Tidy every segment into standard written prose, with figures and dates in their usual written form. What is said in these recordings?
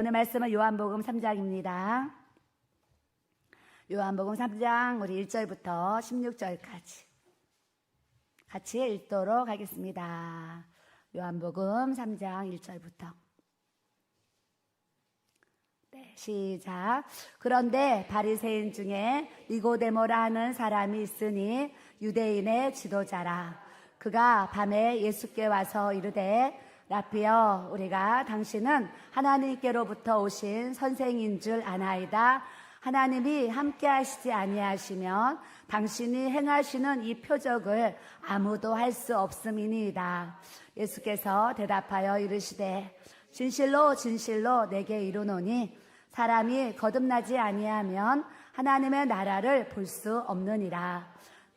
오늘 말씀은 요한복음 3장입니다. 요한복음 3장 우리 1절부터 16절까지 같이 읽도록 하겠습니다. 요한복음 3장 1절부터. 네, 시작. 그런데 바리새인 중에 니고데모라 하는 사람이 있으니 유대인의 지도자라. 그가 밤에 예수께 와서 이르되 라피여, 우리가 당신은 하나님께로부터 오신 선생인 줄 아나이다. 하나님이 함께 하시지 아니하시면 당신이 행하시는 이 표적을 아무도 할 수 없음이니이다. 예수께서 대답하여 이르시되 진실로 진실로 내게 이르노니 사람이 거듭나지 아니하면 하나님의 나라를 볼 수 없느니라.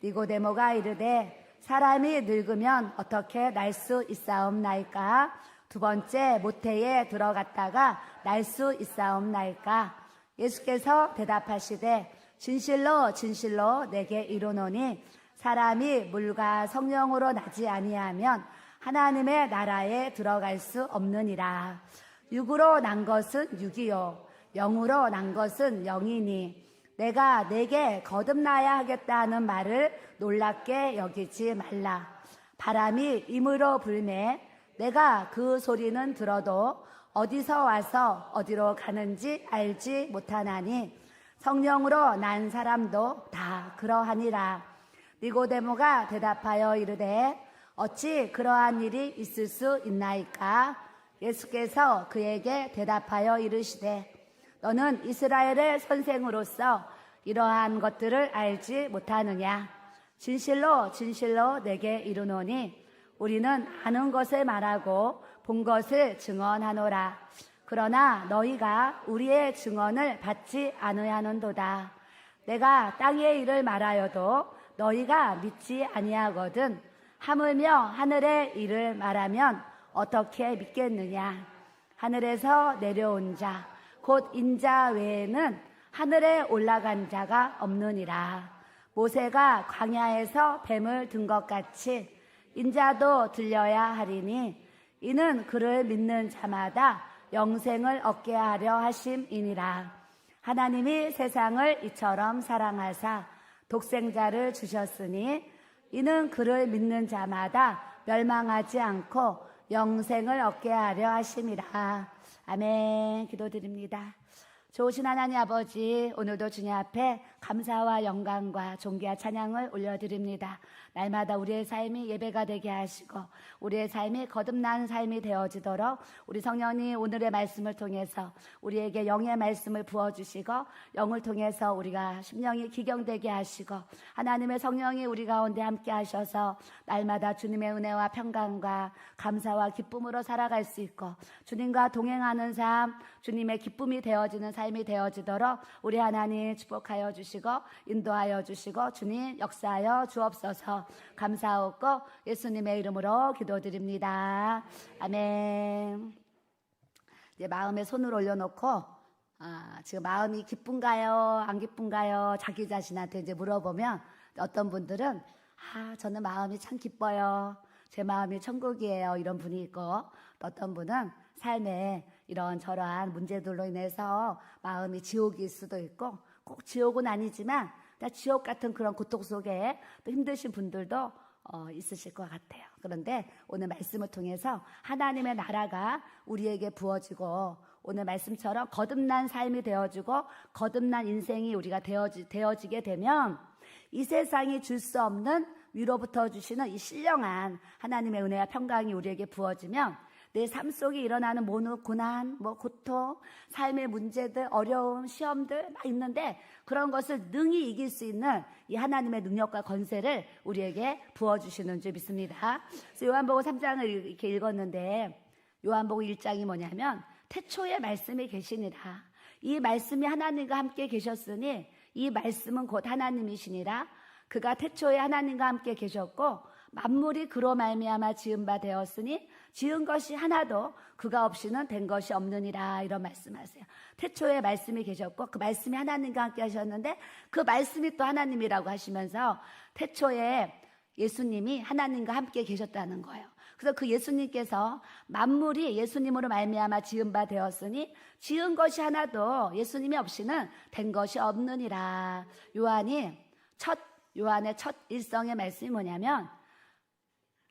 니고데모가 이르되 사람이 늙으면 어떻게 날 수 있사옵나이까? 두 번째 모태에 들어갔다가 날 수 있사옵나이까? 예수께서 대답하시되 진실로 진실로 내게 이르노니 사람이 물과 성령으로 나지 아니하면 하나님의 나라에 들어갈 수 없느니라. 육으로 난 것은 육이요 영으로 난 것은 영이니 내가 내게 거듭나야 하겠다 하는 말을 놀랍게 여기지 말라. 바람이 임으로 불매 내가 그 소리는 들어도 어디서 와서 어디로 가는지 알지 못하나니 성령으로 난 사람도 다 그러하니라. 니고데모가 대답하여 이르되 어찌 그러한 일이 있을 수 있나이까? 예수께서 그에게 대답하여 이르시되 너는 이스라엘의 선생으로서 이러한 것들을 알지 못하느냐? 진실로 진실로 내게 이르노니 우리는 아는 것을 말하고 본 것을 증언하노라. 그러나 너희가 우리의 증언을 받지 아니하는도다. 내가 땅의 일을 말하여도 너희가 믿지 아니하거든. 하물며 하늘의 일을 말하면 어떻게 믿겠느냐? 하늘에서 내려온 자 곧 인자 외에는 하늘에 올라간 자가 없느니라. 모세가 광야에서 뱀을 든 것 같이 인자도 들려야 하리니 이는 그를 믿는 자마다 영생을 얻게 하려 하심이니라. 하나님이 세상을 이처럼 사랑하사 독생자를 주셨으니 이는 그를 믿는 자마다 멸망하지 않고 영생을 얻게 하려 하심이라. 아멘. 기도드립니다. 좋으신 하나님 아버지, 오늘도 주님 앞에 감사와 영광과 존귀와 찬양을 올려드립니다. 날마다 우리의 삶이 예배가 되게 하시고 우리의 삶이 거듭나는 삶이 되어지도록 우리 성령님 오늘의 말씀을 통해서 우리에게 영의 말씀을 부어주시고 영을 통해서 우리가 심령이 기경되게 하시고 하나님의 성령이 우리 가운데 함께 하셔서 날마다 주님의 은혜와 평강과 감사와 기쁨으로 살아갈 수 있고 주님과 동행하는 삶, 주님의 기쁨이 되어지는 삶이 되어지도록 우리 하나님 축복하여 주시고 인도하여 주시고 주님 역사하여 주옵소서. 감사하고 예수님의 이름으로 기도드립니다. 아멘. 이제 마음에 손을 올려놓고 지금 마음이 기쁜가요? 안 기쁜가요? 자기 자신한테 이제 물어보면 어떤 분들은 저는 마음이 참 기뻐요. 제 마음이 천국이에요. 이런 분이 있고 또 어떤 분은 삶에 이런저런 문제들로 인해서 마음이 지옥일 수도 있고 꼭 지옥은 아니지만 지옥 같은 그런 고통 속에 또 힘드신 분들도 있으실 것 같아요. 그런데 오늘 말씀을 통해서 하나님의 나라가 우리에게 부어지고 오늘 말씀처럼 거듭난 삶이 되어지고 거듭난 인생이 우리가 되어지게 되면 이 세상이 줄 수 없는 위로부터 주시는 이 신령한 하나님의 은혜와 평강이 우리에게 부어지면 내 삶 속에 일어나는 고난, 고통, 삶의 문제들, 어려움, 시험들 막 있는데 그런 것을 능히 이길 수 있는 이 하나님의 능력과 권세를 우리에게 부어주시는 줄 믿습니다. 그래서 요한복음 3장을 이렇게 읽었는데 요한복음 1장이 뭐냐면 태초에 말씀이 계시니라. 이 말씀이 하나님과 함께 계셨으니 이 말씀은 곧 하나님이시니라. 그가 태초에 하나님과 함께 계셨고 만물이 그로 말미암아 지은 바 되었으니 지은 것이 하나도 그가 없이는 된 것이 없느니라. 이런 말씀하세요. 태초에 말씀이 계셨고 그 말씀이 하나님과 함께 하셨는데 그 말씀이 또 하나님이라고 하시면서 태초에 예수님이 하나님과 함께 계셨다는 거예요. 그래서 그 예수님께서 만물이 예수님으로 말미암아 지은 바 되었으니 지은 것이 하나도 예수님이 없이는 된 것이 없느니라. 요한의 첫 일성의 말씀이 뭐냐면,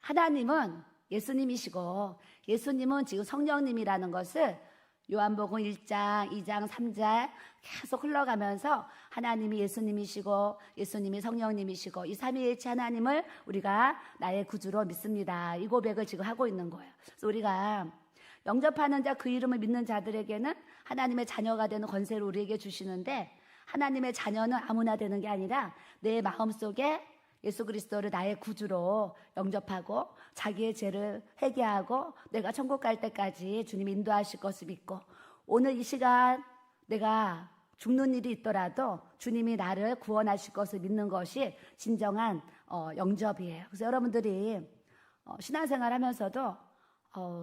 하나님은 예수님이시고 예수님은 지금 성령님이라는 것을 요한복음 1장, 2장, 3장 계속 흘러가면서 하나님이 예수님이시고 예수님이 성령님이시고 이 삼위일체 하나님을 우리가 나의 구주로 믿습니다. 이 고백을 지금 하고 있는 거예요. 그래서 우리가 영접하는 자, 그 이름을 믿는 자들에게는 하나님의 자녀가 되는 권세를 우리에게 주시는데, 하나님의 자녀는 아무나 되는 게 아니라 내 마음속에 예수 그리스도를 나의 구주로 영접하고 자기의 죄를 회개하고 내가 천국 갈 때까지 주님이 인도하실 것을 믿고, 오늘 이 시간 내가 죽는 일이 있더라도 주님이 나를 구원하실 것을 믿는 것이 진정한 영접이에요. 그래서 여러분들이 신앙생활 하면서도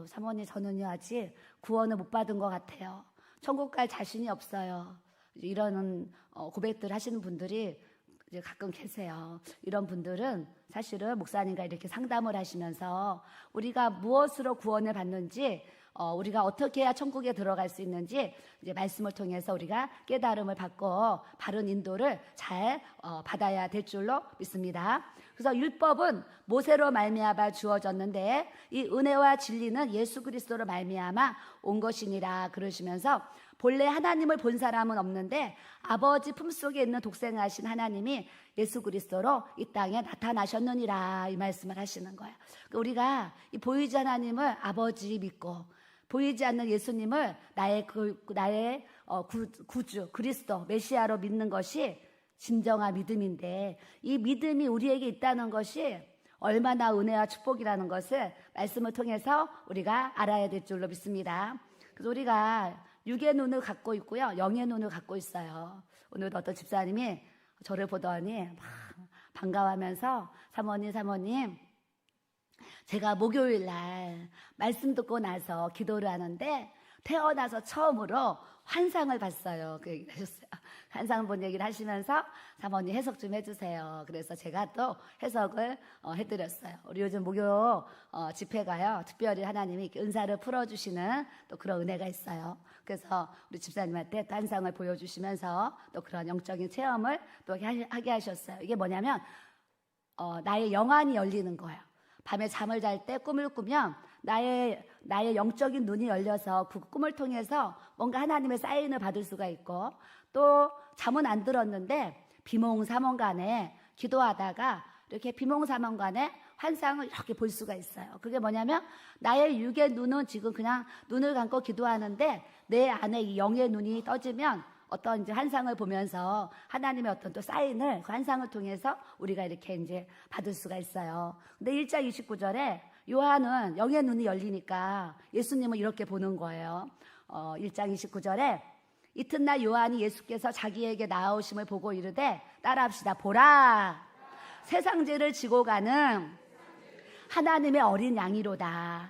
사모님 저는요 아직 구원을 못 받은 것 같아요. 천국 갈 자신이 없어요. 이런 고백들 하시는 분들이 이제 가끔 계세요. 이런 분들은 사실은 목사님과 이렇게 상담을 하시면서 우리가 무엇으로 구원을 받는지, 우리가 어떻게 해야 천국에 들어갈 수 있는지 이제 말씀을 통해서 우리가 깨달음을 받고 바른 인도를 잘 받아야 될 줄로 믿습니다. 그래서 율법은 모세로 말미암아 주어졌는데 이 은혜와 진리는 예수 그리스도로 말미암아 온 것이니라 그러시면서, 본래 하나님을 본 사람은 없는데 아버지 품속에 있는 독생하신 하나님이 예수 그리스도로 이 땅에 나타나셨느니라, 이 말씀을 하시는 거예요. 우리가 이 보이지 하나님을 아버지 믿고 보이지 않는 예수님을 나의 구주 그리스도 메시아로 믿는 것이 진정한 믿음인데, 이 믿음이 우리에게 있다는 것이 얼마나 은혜와 축복이라는 것을 말씀을 통해서 우리가 알아야 될 줄로 믿습니다. 그래서 우리가 육의 눈을 갖고 있고요, 영의 눈을 갖고 있어요. 오늘도 어떤 집사님이 저를 보더니 막 반가워하면서 사모님 제가 목요일 날 말씀 듣고 나서 기도를 하는데 태어나서 처음으로 환상을 봤어요. 그 얘기를 하셨어요. 환상 본 얘기를 하시면서 사모님 해석 좀 해주세요. 그래서 제가 또 해석을 해드렸어요. 우리 요즘 목요 집회가요, 특별히 하나님이 이렇게 은사를 풀어주시는 또 그런 은혜가 있어요. 그래서 우리 집사님한테 또 환상을 보여주시면서 또 그런 영적인 체험을 또 하게 하셨어요. 이게 뭐냐면 나의 영안이 열리는 거예요. 밤에 잠을 잘 때 꿈을 꾸면 나의 영적인 눈이 열려서 그 꿈을 통해서 뭔가 하나님의 사인을 받을 수가 있고, 또 잠은 안 들었는데 비몽사몽간에 기도하다가 이렇게 비몽사몽간에 환상을 이렇게 볼 수가 있어요. 그게 뭐냐면 나의 육의 눈은 지금 그냥 눈을 감고 기도하는데 내 안에 이 영의 눈이 떠지면 어떤 이제 환상을 보면서 하나님의 어떤 또 사인을 그 환상을 통해서 우리가 이렇게 이제 받을 수가 있어요. 근데 1장 29절에 요한은 영의 눈이 열리니까 예수님을 이렇게 보는 거예요. 1장 29절에 이튿날 요한이 예수께서 자기에게 나아오심을 보고 이르되, 따라합시다. 보라, 세상 죄를 지고 가는 하나님의 어린 양이로다.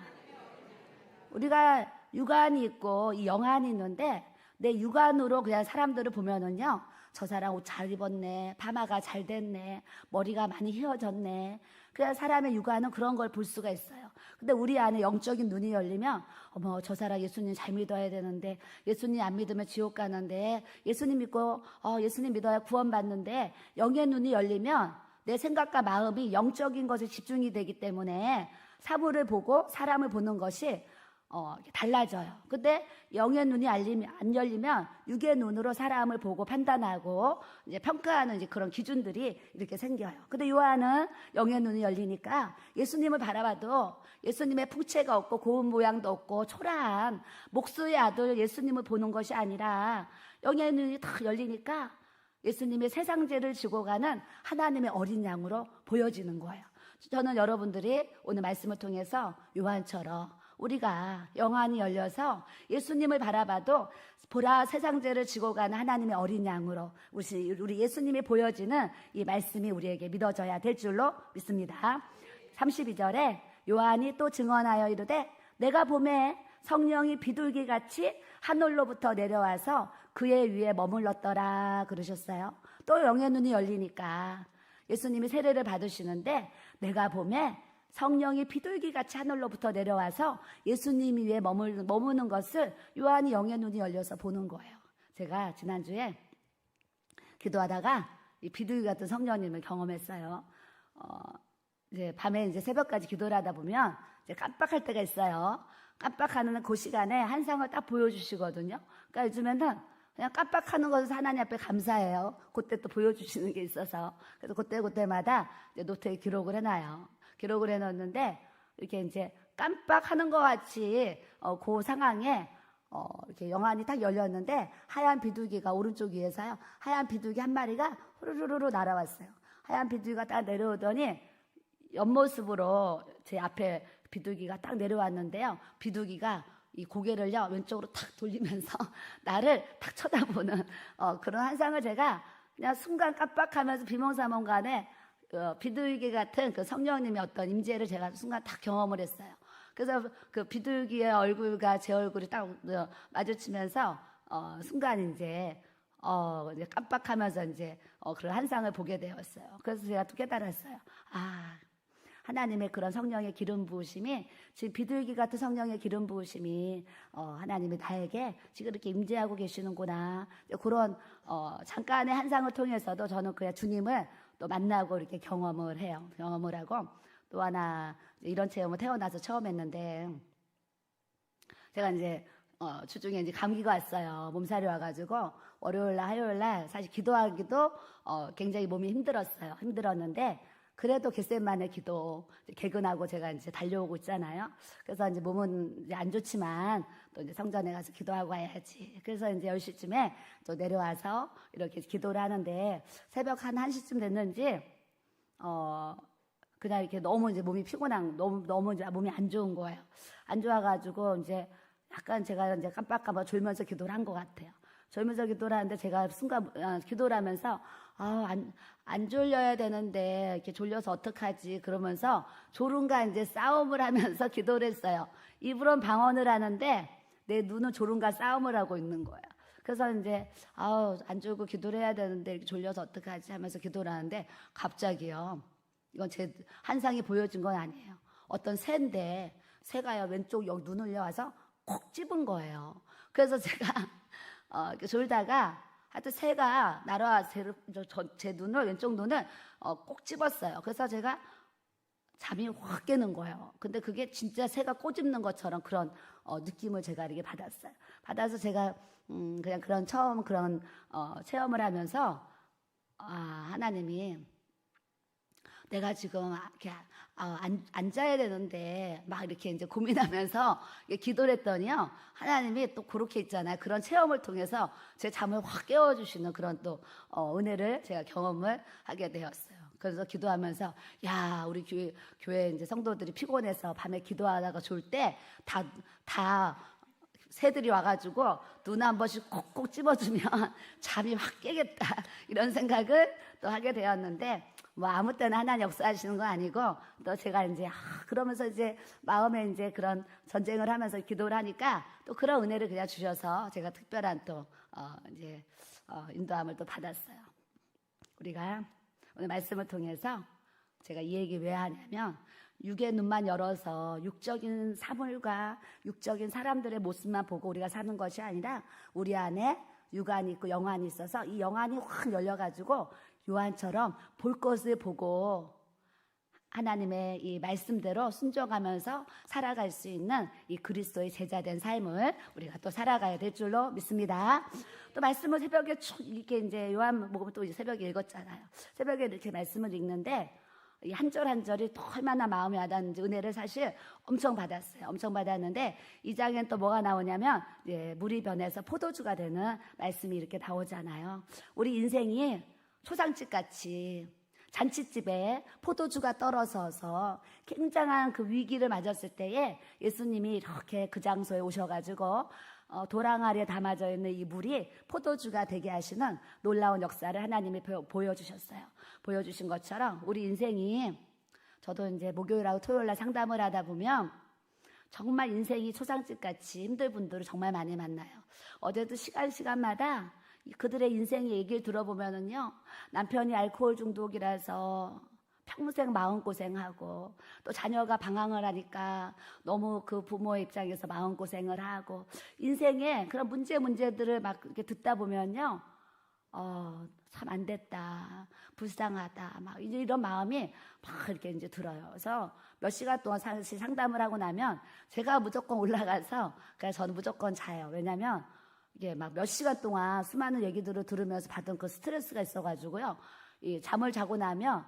우리가 육안이 있고 이 영안이 있는데, 내 육안으로 그냥 사람들을 보면은요, 저 사람 옷 잘 입었네, 파마가 잘 됐네, 머리가 많이 휘어졌네. 그냥 사람의 육안은 그런 걸 볼 수가 있어요. 근데 우리 안에 영적인 눈이 열리면, 어머, 저 사람 예수님 잘 믿어야 되는데, 예수님 안 믿으면 지옥 가는데, 예수님 믿고 예수님 믿어야 구원받는데, 영의 눈이 열리면 내 생각과 마음이 영적인 것에 집중이 되기 때문에 사물을 보고 사람을 보는 것이 달라져요. 근데 영의 눈이 안 열리면 육의 눈으로 사람을 보고 판단하고 이제 평가하는 이제 그런 기준들이 이렇게 생겨요. 근데 요한은 영의 눈이 열리니까 예수님을 바라봐도 예수님의 풍채가 없고 고운 모양도 없고 초라한 목수의 아들 예수님을 보는 것이 아니라 영의 눈이 탁 열리니까 예수님의 세상 죄를 지고 가는 하나님의 어린 양으로 보여지는 거예요. 저는 여러분들이 오늘 말씀을 통해서 요한처럼 우리가 영안이 열려서 예수님을 바라봐도 보라, 세상 죄를 지고 가는 하나님의 어린 양으로 우리 예수님이 보여지는 이 말씀이 우리에게 믿어져야 될 줄로 믿습니다. 32절에 요한이 또 증언하여 이르되, 내가 보매 성령이 비둘기같이 하늘로부터 내려와서 그의 위에 머물렀더라 그러셨어요. 또 영의 눈이 열리니까 예수님이 세례를 받으시는데, 내가 보매 성령이 비둘기같이 하늘로부터 내려와서 예수님 위에 머무는 것을 요한이 영의 눈이 열려서 보는 거예요. 제가 지난주에 기도하다가 이 비둘기 같은 성령님을 경험했어요. 이제 밤에 이제 새벽까지 기도를 하다 보면 이제 깜빡할 때가 있어요. 깜빡하는 그 시간에 한상을 딱 보여주시거든요. 그러니까 요즘에는 그냥 깜빡하는 것을 하나님 앞에 감사해요. 그때 또 보여주시는 게 있어서. 그래서 그때마다 이제 노트에 기록을 해놔요. 기록을 해놓는데 이렇게 이제 깜빡하는 것 같이 그 상황에 이렇게 영안이 딱 열렸는데 하얀 비둘기가 오른쪽 위에서요. 하얀 비둘기 한 마리가 후루루루 날아왔어요. 하얀 비둘기가 딱 내려오더니 옆모습으로 제 앞에 비둘기가 딱 내려왔는데요. 비둘기가 이 고개를요 왼쪽으로 탁 돌리면서 나를 탁 쳐다보는 그런 환상을 제가 그냥 순간 깜빡하면서 비몽사몽간에 비둘기 같은 그 성령님의 어떤 임재를 제가 순간 딱 경험을 했어요. 그래서 그 비둘기의 얼굴과 제 얼굴이 딱 마주치면서 순간 이제 깜빡하면서 이제 그런 환상을 보게 되었어요. 그래서 제가 또 깨달았어요. 하나님의 그런 성령의 기름 부으심이 지금 비둘기 같은 성령의 기름 부으심이 하나님이 나에게 지금 이렇게 임재하고 계시는구나. 그런 잠깐의 환상을 통해서도 저는 그냥 주님을 또 만나고 이렇게 경험을 해요. 경험을 하고 또 하나 이런 체험을 태어나서 처음 했는데 제가 이제 주중에 이제 감기가 왔어요. 몸살이 와가지고 월요일날 화요일날 사실 기도하기도 굉장히 몸이 힘들었는데 그래도 겟세마네 기도 개근하고 제가 이제 달려오고 있잖아요. 그래서 이제 몸은 이제 안 좋지만 또 이제 성전에 가서 기도하고 와야지. 그래서 이제 10시쯤에 또 내려와서 이렇게 기도를 하는데 새벽 한 1시쯤 됐는지 그냥 이렇게 너무 이제 몸이 너무 이제 몸이 안 좋은 거예요. 안 좋아가지고 이제 약간 제가 이제 깜빡깜빡 졸면서 기도를 한 것 같아요. 졸면서 기도를 하는데 제가 순간 기도를 하면서 안 졸려야 되는데 이렇게 졸려서 어떡하지 그러면서 졸음과 이제 싸움을 하면서 기도를 했어요. 입으로는 방언을 하는데 내 눈은 졸음과 싸움을 하고 있는 거예요. 그래서 이제 안 졸고 기도를 해야 되는데 이렇게 졸려서 어떡하지 하면서 기도를 하는데 갑자기요. 이건 제 환상이 보여준 건 아니에요. 어떤 새인데 새가요 왼쪽 여기 눈을 와서 콕 집은 거예요. 그래서 제가 이렇게 졸다가 하여튼 새가 날아와서 제 눈을 왼쪽 눈을 꼭 집었어요. 그래서 제가 잠이 확 깨는 거예요. 근데 그게 진짜 새가 꼬집는 것처럼 그런 느낌을 제가 이렇게 받았어요. 받아서 제가 그냥 그런 체험을 하면서 하나님이 내가 지금 이렇게 앉아야 되는데 막 이렇게 이제 고민하면서 기도를 했더니요. 하나님이 또 그렇게 있잖아요. 그런 체험을 통해서 제 잠을 확 깨워주시는 그런 또 은혜를 제가 경험을 하게 되었어요. 그래서 기도하면서 우리 교회 이제 성도들이 피곤해서 밤에 기도하다가 졸 때 다 새들이 와가지고 눈 한 번씩 콕콕 찝어주면 잠이 확 깨겠다 이런 생각을 또 하게 되었는데 뭐 아무 때나 하나님 역사하시는 건 아니고 또 제가 이제 그러면서 이제 마음에 이제 그런 전쟁을 하면서 기도를 하니까 또 그런 은혜를 그냥 주셔서 제가 특별한 또 이제 인도함을 또 받았어요. 우리가 오늘 말씀을 통해서 제가 이 얘기 왜 하냐면 육의 눈만 열어서 육적인 사물과 육적인 사람들의 모습만 보고 우리가 사는 것이 아니라 우리 안에 육안이 있고 영안이 있어서 이 영안이 확 열려가지고 요한처럼 볼 것을 보고 하나님의 이 말씀대로 순종하면서 살아갈 수 있는 이 그리스도의 제자된 삶을 우리가 또 살아가야 될 줄로 믿습니다. 또 말씀을 새벽에 이렇게 이제 요한복음 또 새벽에 읽었잖아요. 새벽에 이렇게 말씀을 읽는데 이 한 절 한 절이 또 얼마나 마음에 와닿는지 은혜를 사실 엄청 받았어요. 엄청 받았는데 이 장엔 또 뭐가 나오냐면 물이 변해서 포도주가 되는 말씀이 이렇게 나오잖아요. 우리 인생이 초상집같이 잔치집에 포도주가 떨어져서 굉장한 그 위기를 맞았을 때에 예수님이 이렇게 그 장소에 오셔가지고 도랑 아래에 담아져 있는 이 물이 포도주가 되게 하시는 놀라운 역사를 하나님이 보여주셨어요. 보여주신 것처럼 우리 인생이 저도 이제 목요일하고 토요일날 상담을 하다 보면 정말 인생이 초상집같이 힘들 분들을 정말 많이 만나요. 어제도 시간마다 그들의 인생의 얘기를 들어보면은요, 남편이 알코올 중독이라서 평생 마음고생하고 또 자녀가 방황을 하니까 너무 그 부모의 입장에서 마음고생을 하고 인생에 그런 문제들을 막 이렇게 듣다 보면요. 참 안 됐다. 불쌍하다. 막 이제 이런 마음이 막 이렇게 이제 들어요. 그래서 몇 시간 동안 사실 상담을 하고 나면 제가 무조건 올라가서 그냥 저는 무조건 자요. 왜냐면 이게 막 몇 시간 동안 수많은 얘기들을 들으면서 받은 그 스트레스가 있어가지고요. 이 잠을 자고 나면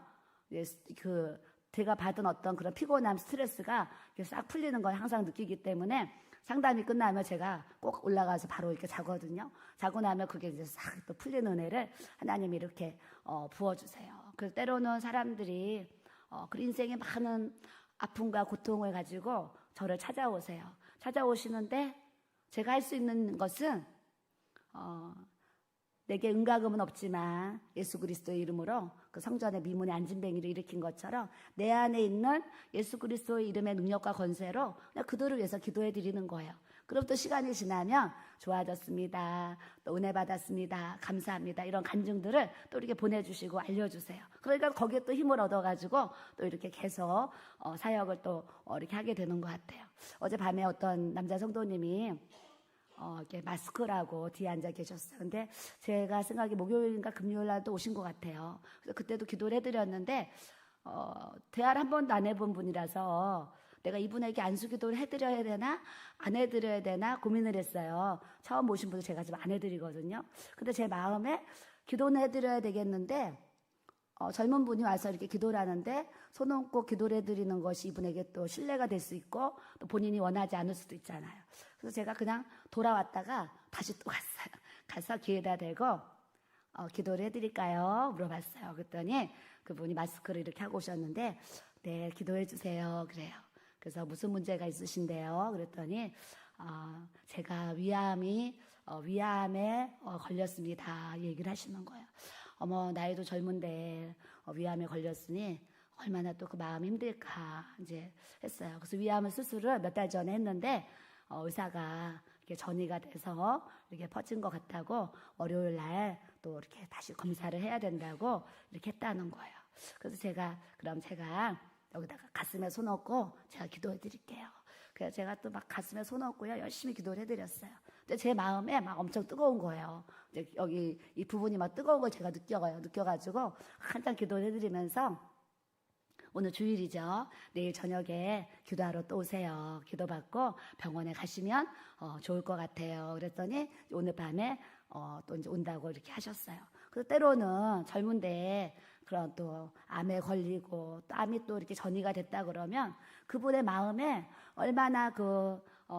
그 제가 받은 어떤 그런 피곤함, 스트레스가 싹 풀리는 걸 항상 느끼기 때문에 상담이 끝나면 제가 꼭 올라가서 바로 이렇게 자거든요. 자고 나면 그게 이제 싹 또 풀리는 은혜를 하나님이 이렇게 부어주세요. 그래서 때로는 사람들이 그 인생에 많은 아픔과 고통을 가지고 저를 찾아오세요. 찾아오시는데 제가 할 수 있는 것은 내게 은과금은 없지만 예수 그리스도의 이름으로 그 성전의 미문의 안진뱅이를 일으킨 것처럼 내 안에 있는 예수 그리스도의 이름의 능력과 권세로 그냥 그들을 위해서 기도해 드리는 거예요. 그럼 또 시간이 지나면 좋아졌습니다. 또 은혜 받았습니다. 감사합니다. 이런 간증들을 또 이렇게 보내주시고 알려주세요. 그러니까 거기에 또 힘을 얻어가지고 또 이렇게 계속 사역을 또 이렇게 하게 되는 것 같아요. 어젯밤에 어떤 남자 성도님이 이렇게 마스크라고 뒤에 앉아 계셨어요. 근데 제가 생각에 목요일인가 금요일 날도 오신 것 같아요. 그래서 그때도 기도를 해드렸는데, 대화를 한 번도 안 해본 분이라서 내가 이분에게 안수기도를 해드려야 되나, 안 해드려야 되나 고민을 했어요. 처음 오신 분을 제가 지금 안 해드리거든요. 근데 제 마음에 기도는 해드려야 되겠는데, 젊은 분이 와서 이렇게 기도를 하는데 손 얹고 기도를 해드리는 것이 이분에게 또 신뢰가 될 수 있고 또 본인이 원하지 않을 수도 있잖아요. 그래서 제가 그냥 돌아왔다가 다시 또 갔어요. 가서 귀에다 대고 기도를 해드릴까요? 물어봤어요. 그랬더니 그분이 마스크를 이렇게 하고 오셨는데 네, 기도해 주세요. 그래요. 그래서 무슨 문제가 있으신데요? 그랬더니 제가 위암에 걸렸습니다. 얘기를 하시는 거예요. 어머, 나이도 젊은데 위암에 걸렸으니 얼마나 또 그 마음이 힘들까 이제 했어요. 그래서 위암 수술을 몇 달 전에 했는데 의사가 이렇게 전이가 돼서 이렇게 퍼진 것 같다고 월요일 날 또 이렇게 다시 검사를 해야 된다고 이렇게 했다는 거예요. 그래서 제가 여기다가 가슴에 손 얹고 제가 기도해 드릴게요. 그래서 제가 또 막 가슴에 손 얹고요 열심히 기도를 해드렸어요. 근데 제 마음에 막 엄청 뜨거운 거예요. 이제 여기 이 부분이 막 뜨거운 걸 제가 느껴가지고 한참 기도를 해드리면서 오늘 주일이죠. 내일 저녁에 기도하러 또 오세요. 기도받고 병원에 가시면 좋을 것 같아요. 그랬더니 오늘 밤에 또 이제 온다고 이렇게 하셨어요. 그래서 때로는 젊은데 그런 또 암에 걸리고 또 암이 또 이렇게 전이가 됐다 그러면 그분의 마음에 얼마나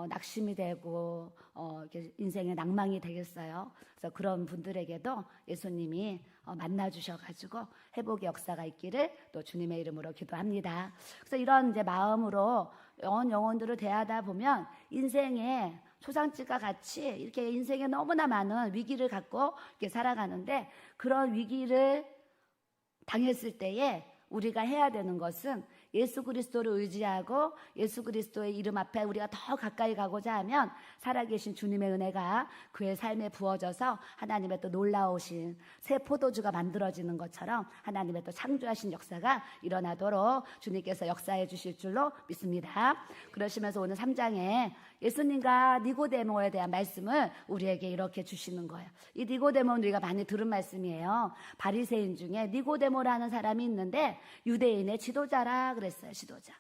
낙심이 되고 이렇게 인생의 낭망이 되겠어요. 그래서 그런 분들에게도 예수님이 만나 주셔가지고 회복의 역사가 있기를 또 주님의 이름으로 기도합니다. 그래서 이런 이제 마음으로 영혼들을 대하다 보면 인생의 초상집과 같이 이렇게 인생에 너무나 많은 위기를 갖고 이렇게 살아가는데 그런 위기를 당했을 때에 우리가 해야 되는 것은 예수 그리스도를 의지하고 예수 그리스도의 이름 앞에 우리가 더 가까이 가고자 하면 살아계신 주님의 은혜가 그의 삶에 부어져서 하나님의 또 놀라우신 새 포도주가 만들어지는 것처럼 하나님의 또 창조하신 역사가 일어나도록 주님께서 역사해 주실 줄로 믿습니다. 그러시면서 오늘 3장에 예수님과 니고데모에 대한 말씀을 우리에게 이렇게 주시는 거예요. 이 니고데모는 우리가 많이 들은 말씀이에요. 바리새인 중에 니고데모라는 사람이 있는데 유대인의 지도자라 그랬어요. 지도자.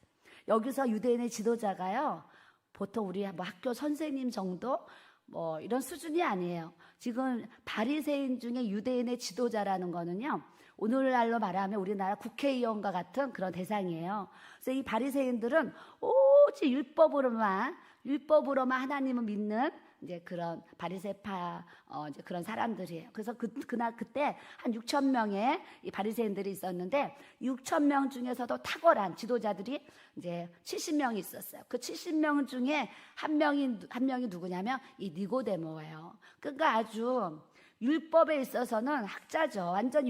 여기서 유대인의 지도자가요. 보통 우리 뭐 학교 선생님 정도 뭐 이런 수준이 아니에요. 지금 바리새인 중에 유대인의 지도자라는 거는요. 오늘날로 말하면 우리나라 국회의원과 같은 그런 대상이에요. 그래서 이 바리새인들은 오직 율법으로만 하나님을 믿는 이제 그런 바리새파 이제 그런 사람들이에요. 그래서 그때 한 6천 명의 이 바리새인들이 있었는데 6천 명 중에서도 탁월한 지도자들이 이제 70명이 있었어요. 그 70명 중에 한 명이 누구냐면 이 니고데모예요. 그러니까 아주 율법에 있어서는 학자죠. 완전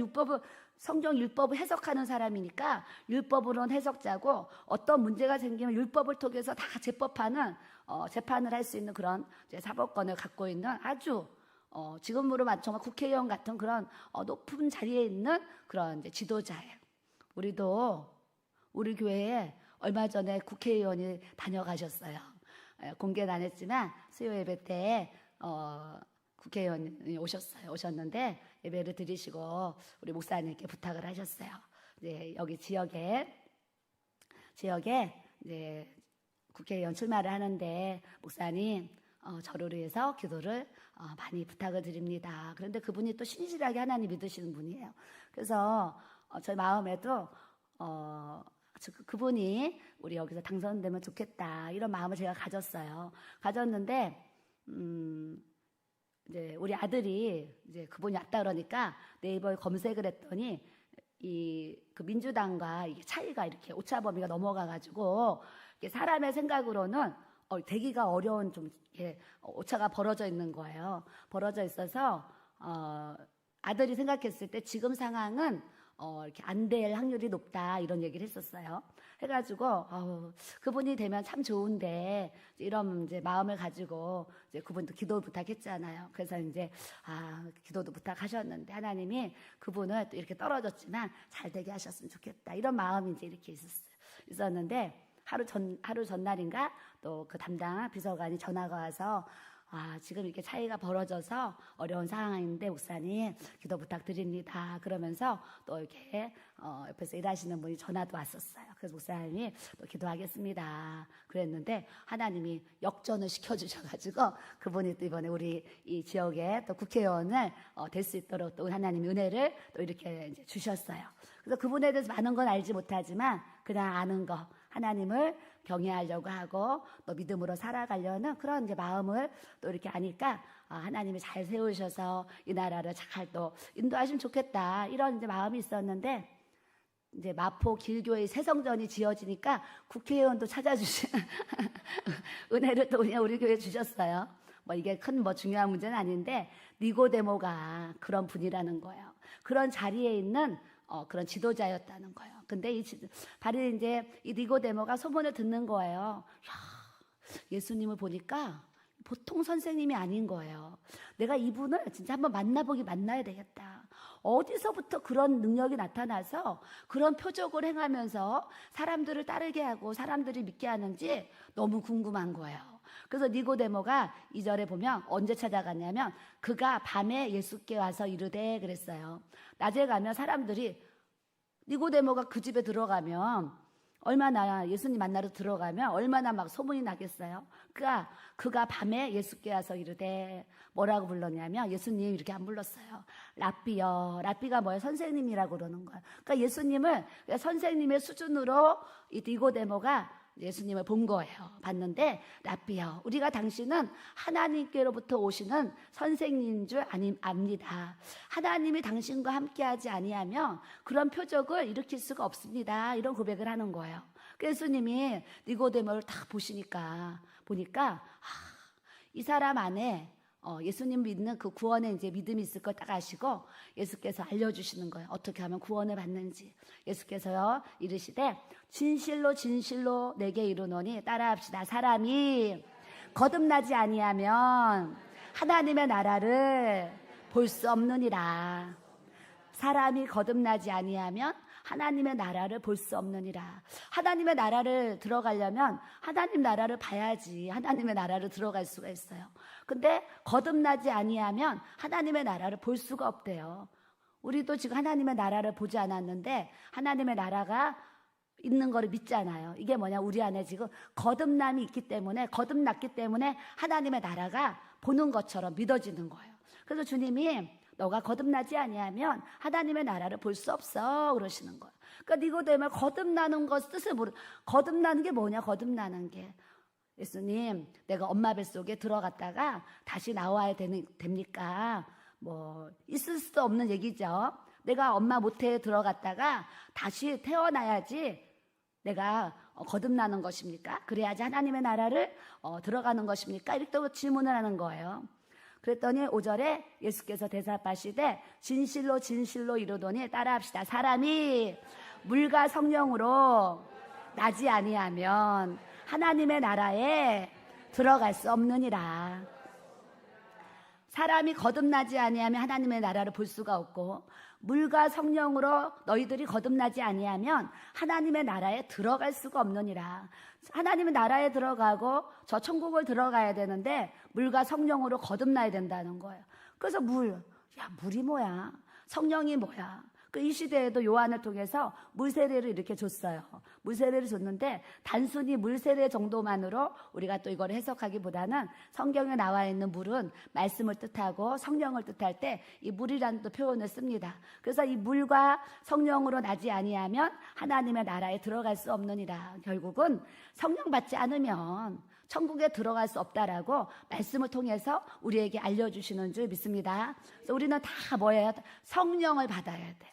성경 율법을 해석하는 사람이니까 율법으로는 해석자고 어떤 문제가 생기면 율법을 통해서 다 재판을 할 수 있는 그런 사법권을 갖고 있는 아주 지금으로 말하면 국회의원 같은 그런 높은 자리에 있는 그런 이제 지도자예요. 우리도 우리 교회에 얼마 전에 국회의원이 다녀가셨어요. 공개는 안 했지만 수요 예배 때 국회의원이 오셨는데 예배를 드리시고 우리 목사님께 부탁을 하셨어요. 이제 여기 지역에 이제 국회의원 출마를 하는데 목사님 저를 위해서 기도를 많이 부탁을 드립니다. 그런데 그분이 또 신실하게 하나님 믿으시는 분이에요. 그래서 저희 마음에도 그분이 우리 여기서 당선되면 좋겠다 이런 마음을 제가 가졌는데 이제 우리 아들이 이제 그분이 왔다 그러니까 네이버에 검색을 했더니 그 민주당과 이게 차이가 이렇게 오차 범위가 넘어가가지고 사람의 생각으로는 되기가 어려운 좀 이렇게 오차가 벌어져 있는 거예요. 벌어져 있어서 아들이 생각했을 때 지금 상황은 이렇게 안 될 확률이 높다 이런 얘기를 했었어요. 해가지고 그분이 되면 참 좋은데 이런 이제 마음을 가지고 이제 그분도 기도 부탁했잖아요. 그래서 이제 기도도 부탁하셨는데 하나님이 그분을 또 이렇게 떨어졌지만 잘 되게 하셨으면 좋겠다 이런 마음이 이제 이렇게 있었는데 하루 전날인가 또 그 담당 비서관이 전화가 와서 지금 이렇게 차이가 벌어져서 어려운 상황인데 목사님 기도 부탁드립니다. 그러면서 또 이렇게 옆에서 일하시는 분이 전화도 왔었어요. 그래서 목사님이 또 기도하겠습니다. 그랬는데 하나님이 역전을 시켜주셔가지고 그분이 또 이번에 우리 이 지역에 또 국회의원을 될 수 있도록 또 하나님의 은혜를 또 이렇게 이제 주셨어요. 그래서 그분에 대해서 많은 건 알지 못하지만 그냥 아는 거 하나님을 경외하려고 하고 또 믿음으로 살아가려는 그런 이제 마음을 또 이렇게 아니까 하나님이 잘 세우셔서 이 나라를 잘 또 인도하시면 좋겠다 이런 이제 마음이 있었는데 이제 마포 길교의 새성전이 지어지니까 국회의원도 찾아주신 은혜를 또 그냥 우리 교회에 주셨어요. 뭐 이게 큰 중요한 문제는 아닌데 니고데모가 그런 분이라는 거예요. 그런 자리에 있는 그런 지도자였다는 거예요. 근데 바로 이제 이 니고데모가 소문을 듣는 거예요. 예수님을 보니까 보통 선생님이 아닌 거예요. 내가 이분을 진짜 한번 만나야 되겠다. 어디서부터 그런 능력이 나타나서 그런 표적을 행하면서 사람들을 따르게 하고 사람들이 믿게 하는지 너무 궁금한 거예요. 그래서 니고데모가 2절에 보면 언제 찾아갔냐면 그가 밤에 예수께 와서 이르되 그랬어요. 낮에 가면 사람들이 니고데모가 그 집에 들어가면 얼마나 예수님 만나러 들어가면 얼마나 막 소문이 나겠어요. 그가 밤에 예수께 와서 이르되 뭐라고 불렀냐면 예수님 이렇게 안 불렀어요. 랍비여. 랍비가 뭐예요? 선생님이라고 그러는 거예요. 그러니까 예수님을 선생님의 수준으로 이 니고데모가 예수님을 본 거예요. 봤는데 랍비여 우리가 당신은 하나님께로부터 오시는 선생님인 줄 압니다. 하나님이 당신과 함께하지 아니하면 그런 표적을 일으킬 수가 없습니다. 이런 고백을 하는 거예요. 예수님이 니고데모를 딱 보니까 이 사람 안에 예수님 믿는 그 구원의 이제 믿음이 있을 걸 딱 아시고 예수께서 알려주시는 거예요. 어떻게 하면 구원을 받는지. 예수께서요 이르시되 진실로 진실로 내게 이르노니 따라합시다. 사람이 거듭나지 아니하면 하나님의 나라를 볼 수 없느니라. 사람이 거듭나지 아니하면 하나님의 나라를 볼 수 없느니라. 하나님의 나라를 들어가려면 하나님 나라를 봐야지 하나님의 나라를 들어갈 수가 있어요. 근데 거듭나지 아니하면 하나님의 나라를 볼 수가 없대요. 우리도 지금 하나님의 나라를 보지 않았는데 하나님의 나라가 있는 거를 믿잖아요. 이게 뭐냐, 우리 안에 지금 거듭났기 때문에 하나님의 나라가 보는 것처럼 믿어지는 거예요. 그래서 주님이 너가 거듭나지 아니하면 하나님의 나라를 볼 수 없어 그러시는 거예요. 그러니까 니고데모가 거듭나는 것 뜻을 거듭나는 게 뭐냐, 거듭나는 게 예수님 내가 엄마 뱃속에 들어갔다가 다시 나와야 됩니까? 뭐 있을 수 없는 얘기죠. 내가 엄마 모태에 들어갔다가 다시 태어나야지 내가 거듭나는 것입니까? 그래야지 하나님의 나라를 들어가는 것입니까? 이렇게 또 질문을 하는 거예요. 그랬더니 5절에 예수께서 대답하시되 진실로 진실로 이르노니 따라합시다. 사람이 물과 성령으로 나지 아니하면 하나님의 나라에 들어갈 수 없느니라. 사람이 거듭나지 아니하면 하나님의 나라를 볼 수가 없고, 물과 성령으로 너희들이 거듭나지 아니하면 하나님의 나라에 들어갈 수가 없느니라. 하나님의 나라에 들어가고 저 천국을 들어가야 되는데 물과 성령으로 거듭나야 된다는 거예요. 그래서 물이 뭐야? 성령이 뭐야? 이 시대에도 요한을 통해서 물세례를 이렇게 줬어요. 물세례를 줬는데 단순히 물세례 정도만으로 우리가 또 이걸 해석하기보다는 성경에 나와 있는 물은 말씀을 뜻하고 성령을 뜻할 때 이 물이라는 또 표현을 씁니다. 그래서 이 물과 성령으로 나지 아니하면 하나님의 나라에 들어갈 수 없느니라. 결국은 성령 받지 않으면 천국에 들어갈 수 없다라고 말씀을 통해서 우리에게 알려주시는 줄 믿습니다. 그래서 우리는 다 뭐예요? 성령을 받아야 돼요.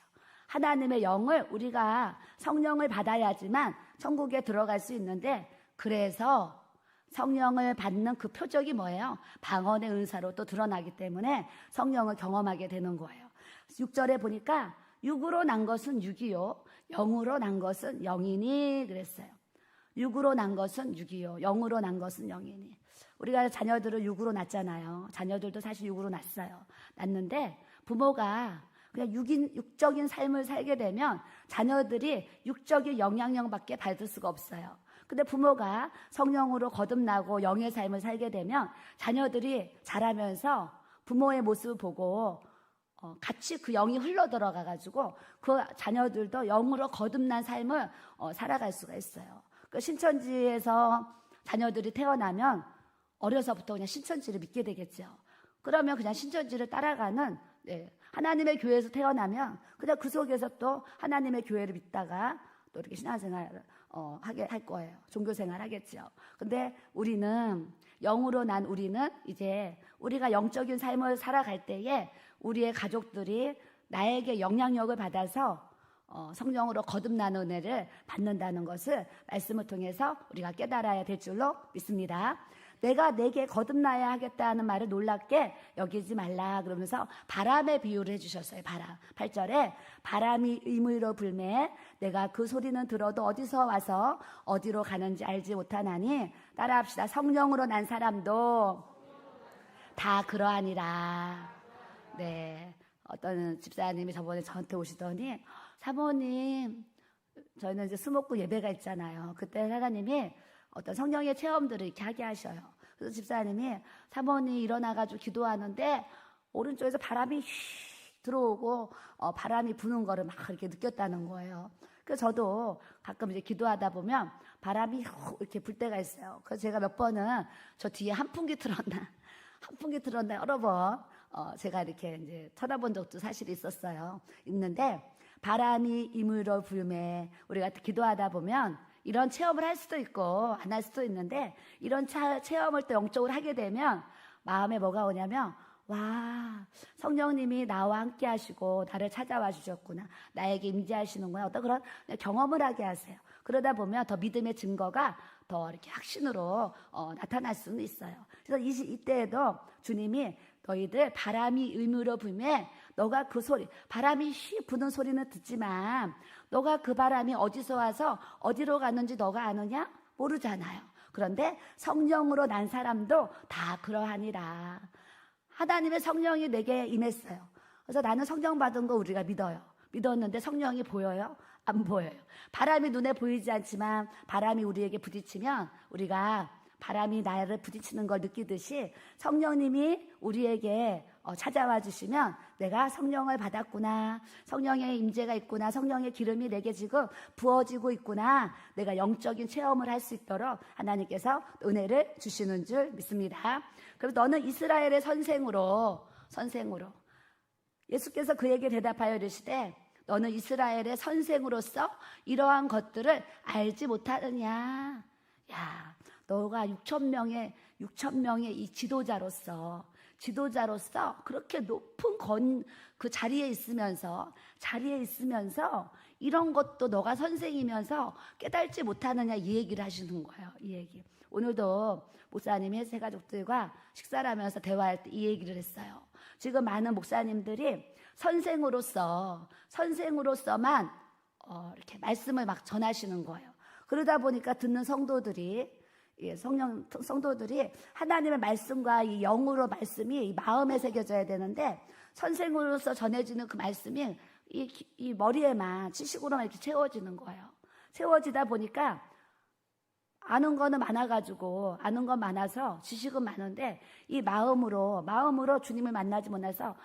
하나님의 영을 우리가 성령을 받아야지만 천국에 들어갈 수 있는데, 그래서 성령을 받는 그 표적이 뭐예요? 방언의 은사로 또 드러나기 때문에 성령을 경험하게 되는 거예요. 6절에 보니까 육으로 난 것은 육이요 영으로 난 것은 영이니 그랬어요. 육으로 난 것은 육이요 영으로 난 것은 영이니. 우리가 자녀들을 육으로 낳잖아요. 자녀들도 사실 육으로 낳았는데 부모가 그냥 육적인 삶을 살게 되면 자녀들이 육적인 영향력밖에 받을 수가 없어요. 근데 부모가 성령으로 거듭나고 영의 삶을 살게 되면 자녀들이 자라면서 부모의 모습을 보고 같이 그 영이 흘러 들어가가지고 그 자녀들도 영으로 거듭난 삶을 살아갈 수가 있어요. 그 신천지에서 자녀들이 태어나면 어려서부터 그냥 신천지를 믿게 되겠죠. 그러면 그냥 신천지를 따라가는, 하나님의 교회에서 태어나면 그냥 그 속에서 또 하나님의 교회를 믿다가 또 이렇게 신앙생활을 하게 할 거예요. 종교생활 하겠죠. 근데 우리는 영으로 난 우리는 이제 우리가 영적인 삶을 살아갈 때에 우리의 가족들이 나에게 영향력을 받아서 성령으로 거듭나는 은혜를 받는다는 것을 말씀을 통해서 우리가 깨달아야 될 줄로 믿습니다. 내가 내게 거듭나야 하겠다는 말을 놀랍게 여기지 말라 그러면서 바람의 비유를 해주셨어요. 바람. 8절에 바람이 의무로 불매 내가 그 소리는 들어도 어디서 와서 어디로 가는지 알지 못하나니 따라합시다. 성령으로 난 사람도 다 그러하니라. 네, 어떤 집사님이 저번에 저한테 오시더니 사모님, 저희는 이제 수목구 예배가 있잖아요. 그때 사장님이 어떤 성령의 체험들을 이렇게 하게 하셔요. 그래서 집사님이 사모님 일어나가지고 기도하는데 오른쪽에서 바람이 휘 들어오고 바람이 부는 거를 막 이렇게 느꼈다는 거예요. 그래서 저도 가끔 이제 기도하다 보면 바람이 이렇게 불 때가 있어요. 그래서 제가 몇 번은 저 뒤에 한 풍기 틀었나 여러 번 제가 이렇게 이제 쳐다본 적도 사실 있는데 바람이 이물로 불매 우리가 기도하다 보면 이런 체험을 할 수도 있고 안 할 수도 있는데 이런 체험을 또 영적으로 하게 되면 마음에 뭐가 오냐면 와, 성령님이 나와 함께 하시고 나를 찾아와 주셨구나. 나에게 임재하시는구나. 어떤 그런 경험을 하게 하세요. 그러다 보면 더 믿음의 증거가 더 이렇게 확신으로 나타날 수는 있어요. 그래서 이때에도 주님이 너희들 바람이 의무로 불매 너가 그 소리, 바람이 휘 부는 소리는 듣지만 너가 그 바람이 어디서 와서 어디로 가는지 너가 아느냐? 모르잖아요. 그런데 성령으로 난 사람도 다 그러하니라. 하나님의 성령이 내게 임했어요. 그래서 나는 성령 받은 거 우리가 믿었는데 성령이 보여요? 안 보여요. 바람이 눈에 보이지 않지만 바람이 우리에게 부딪히면 우리가 바람이 나를 부딪히는 걸 느끼듯이 성령님이 우리에게 찾아와 주시면 내가 성령을 받았구나. 성령의 임재가 있구나. 성령의 기름이 내게 지금 부어지고 있구나. 내가 영적인 체험을 할 수 있도록 하나님께서 은혜를 주시는 줄 믿습니다. 그리고 너는 이스라엘의 선생으로 예수께서 그에게 대답하여 이르시되 너는 이스라엘의 선생으로서 이러한 것들을 알지 못하느냐. 야, 너가 6,000명의 이 지도자로서 그렇게 높은 그 자리에 있으면서 이런 것도 너가 선생이면서 깨달지 못하느냐 이 얘기를 하시는 거예요. 이 얘기. 오늘도 목사님이 세 가족들과 식사를 하면서 대화할 때 이 얘기를 했어요. 지금 많은 목사님들이 선생으로서만 이렇게 말씀을 막 전하시는 거예요. 그러다 보니까 듣는 성도들이 성도들이 하나님의 말씀과 이 영으로 말씀이 이 마음에 새겨져야 되는데 선생으로서 전해지는 그 말씀이 이 머리에만 지식으로만 이렇게 채워지는 거예요. 채워지다 보니까 아는 거는 많아가지고 아는 건 많아서 지식은 많은데 이 마음으로 주님을 만나지 못해서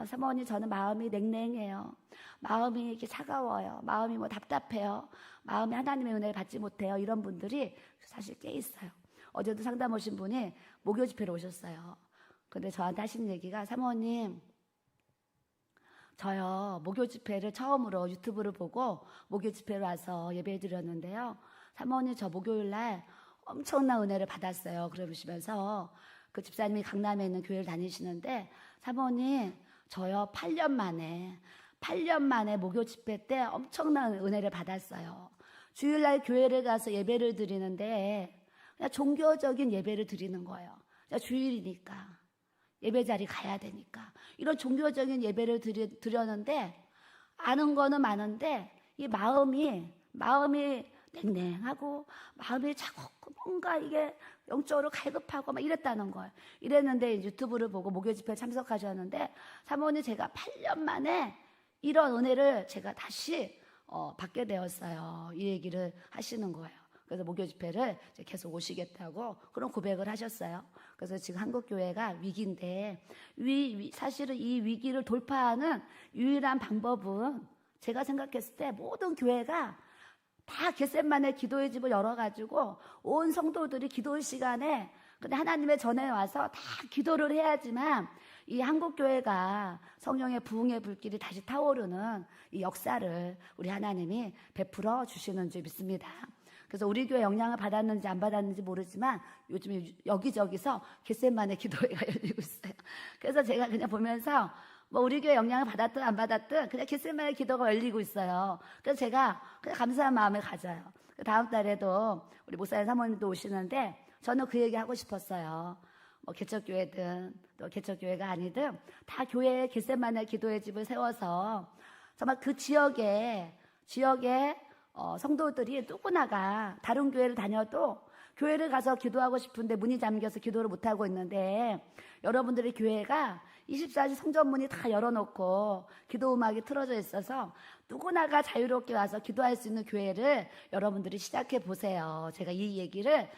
사모님 저는 마음이 냉랭해요. 마음이 이렇게 차가워요. 마음이 뭐 답답해요. 마음이 하나님의 은혜를 받지 못해요. 이런 분들이 사실 꽤 있어요. 어제도 상담 오신 분이 목요 집회로 오셨어요. 근데 저한테 하신 얘기가 사모님 저요 목요 집회를 처음으로 유튜브를 보고 목요 집회로 와서 예배 드렸는데요. 사모님 저 목요일날 엄청난 은혜를 받았어요. 그러시면서 그 집사님이 강남에 있는 교회를 다니시는데 사모님 저요 8년 만에 목요 집회 때 엄청난 은혜를 받았어요. 주일날 교회를 가서 예배를 드리는데 그냥 종교적인 예배를 드리는 거예요. 그냥 주일이니까 예배 자리 가야 되니까 이런 종교적인 예배를 드렸는데 아는 거는 많은데 이 마음이 냉랭하고 마음이 자꾸 뭔가 이게 영적으로 갈급하고 막 이랬다는 거예요. 이랬는데 유튜브를 보고 목요 집회에 참석하셨는데 사모님 제가 8년 만에 이런 은혜를 제가 다시 받게 되었어요. 이 얘기를 하시는 거예요. 그래서 목요 집회를 계속 오시겠다고 그런 고백을 하셨어요. 그래서 지금 한국교회가 위기인데 사실은 이 위기를 돌파하는 유일한 방법은 제가 생각했을 때 모든 교회가 다 겟셋만의 기도의 집을 열어가지고 온 성도들이 기도의 시간에 근데 하나님의 전에 와서 다 기도를 해야지만 이 한국교회가 성령의 부흥의 불길이 다시 타오르는 이 역사를 우리 하나님이 베풀어 주시는 줄 믿습니다. 그래서 우리 교회 영향을 받았는지 안 받았는지 모르지만 요즘에 여기저기서 겟셋만의 기도회가 열리고 있어요. 그래서 제가 그냥 보면서 뭐 우리 교회 영향을 받았든 안 받았든 그냥 겟셋만의 기도가 열리고 있어요. 그래서 제가 그냥 감사한 마음을 가져요. 다음 달에도 우리 목사님 사모님도 오시는데 저는 그 얘기 하고 싶었어요. 뭐 개척교회든 또 개척교회가 아니든 다 교회에 겟셋만의 기도의 집을 세워서 정말 그 지역에 성도들이 누구나가 다른 교회를 다녀도 교회를 가서 기도하고 싶은데 문이 잠겨서 기도를 못하고 있는데 여러분들의 교회가 24시 성전문이 다 열어놓고 기도 음악이 틀어져 있어서 누구나가 자유롭게 와서 기도할 수 있는 교회를 여러분들이 시작해 보세요. 제가 이 얘기를